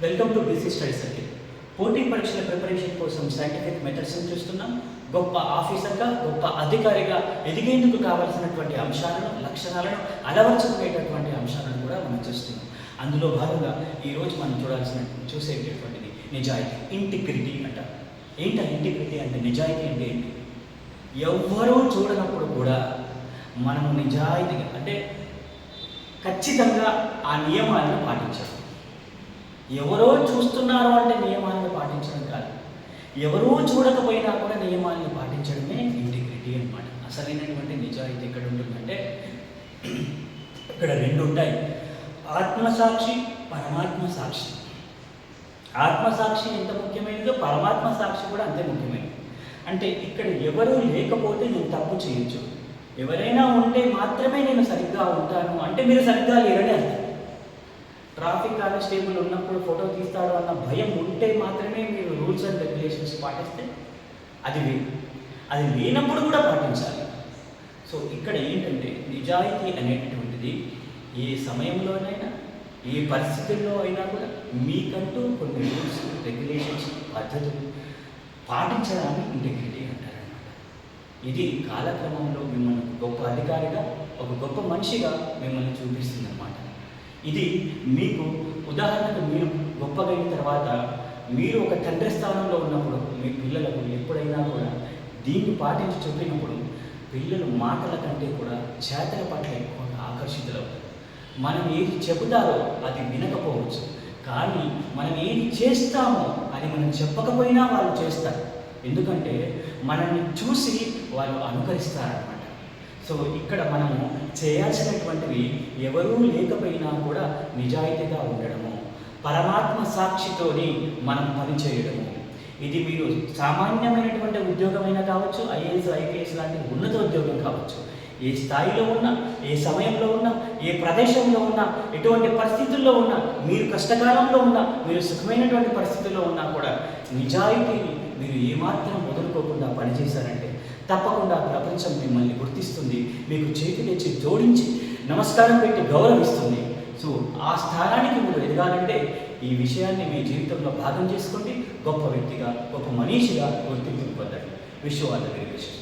Welcome to BC study circle. పోటీ పరీక్షల preparation కోసం సైంటిఫిక్ మెథడ్స్ని చూస్తున్నాం. గొప్ప ఆఫీసర్గా, గొప్ప అధికారిగా ఎదిగేందుకు కావాల్సినటువంటి అంశాలను, లక్షణాలను అలవర్చుకునేటటువంటి అంశాలను కూడా మనం చూస్తున్నాం. అందులో భాగంగా ఈరోజు మనం చూసేటటువంటిది నిజాయితీ, ఇంటిగ్రిటీ అంటారు. ఏంటి ఇంటిగ్రిటీ అంటే? నిజాయితీ అంటే ఏంటి? ఎవ్వరూ చూడనప్పుడు కూడా మనము నిజాయితీగా అంటే ఖచ్చితంగా ఆ నియమాలను పాటించడం. ఎవరో చూస్తున్నారు అంటే నియమాలను పాటించడం కాదు, ఎవరూ చూడకపోయినా కూడా నియమాలను పాటించడమే ఇంటిగ్రిటీ అన్నమాట. అసలైనటువంటి నిజాయితీ ఎక్కడ ఉంటుందంటే ఇక్కడ రెండు ఉంటాయి: ఆత్మసాక్షి, పరమాత్మ సాక్షి. ఆత్మసాక్షి ఎంత ముఖ్యమైనదో పరమాత్మ సాక్షి కూడా అంతే ముఖ్యమైనది. అంటే ఇక్కడ ఎవరూ లేకపోతే నేను తప్పు చేయొచ్చు, ఎవరైనా ఉంటే మాత్రమే నేను సరిగ్గా ఉంటాను అంటే మీరు సరిగ్గా లేరని అర్థం. ట్రాఫిక్ కానిస్టేబుల్ ఉన్నప్పుడు ఫోటో తీస్తాడు అన్న భయం ఉంటే మాత్రమే మీరు రూల్స్ అండ్ రెగ్యులేషన్స్ పాటిస్తే అది అది లేనప్పుడు కూడా పాటించాలి. సో ఇక్కడ ఏంటంటే నిజాయితీ అనేటటువంటిది ఏ సమయంలోనైనా, ఏ పరిస్థితుల్లో అయినా కూడా మీకంటూ కొన్ని రూల్స్, రెగ్యులేషన్స్, పద్ధతులు పాటించడాన్ని ఇంటిగ్రిటీ అంటారనమాట. ఇది కాలక్రమంలో మిమ్మల్ని గొప్ప అధికారిగా, ఒక గొప్ప మనిషిగా మిమ్మల్ని చూపిస్తుంది అన్నమాట. ఇది మీకు ఉదాహరణకు మీరు గొప్పగా అయిన తర్వాత మీరు ఒక తండ్రి స్థానంలో ఉన్నప్పుడు మీ పిల్లలకు ఎప్పుడైనా కూడా దీన్ని పాటించి చెప్పినప్పుడు పిల్లలు మాటల కంటే కూడా చేతల పట్ల ఎక్కువగా ఆకర్షితులవుతారు. మనం ఏది చెబుతారో అది వినకపోవచ్చు, కానీ మనం ఏది చేస్తామో అది మనం చెప్పకపోయినా వాళ్ళు చేస్తారు. ఎందుకంటే మనల్ని చూసి వాళ్ళు అనుకరిస్తారన్నమాట. సో ఇక్కడ మనము చేయాల్సినటువంటివి ఎవరూ లేకపోయినా కూడా నిజాయితీగా ఉండడము, పరమాత్మ సాక్షితోని మనం పనిచేయడము. ఇది మీరు సామాన్యమైనటువంటి ఉద్యోగమైనా కావచ్చు, ఐఏఎస్, ఐపీఎస్ లాంటి ఉన్నత ఉద్యోగం కావచ్చు, ఏ స్థాయిలో ఉన్నా, ఏ సమయంలో ఉన్నా, ఏ ప్రదేశంలో ఉన్నా, ఎటువంటి పరిస్థితుల్లో ఉన్నా, మీరు కష్టకాలంలో ఉన్నా, మీరు సుఖమైనటువంటి పరిస్థితుల్లో ఉన్నా కూడా నిజాయితీని మీరు ఏమాత్రం వదులుకోకుండా పనిచేశారంటే తప్పకుండా ప్రపంచం మిమ్మల్ని గుర్తిస్తుంది, మీకు చేతులెచ్చి జోడించి నమస్కారం పెట్టి గౌరవిస్తుంది. సో ఆ స్థానానికి మీరు ఎదగాలంటే ఈ విషయాన్ని మీ జీవితంలో భాగం చేసుకోండి. గొప్ప వ్యక్తిగా, గొప్ప మనీషిగా గుర్తింపు పొందండి. Wish you all the very best.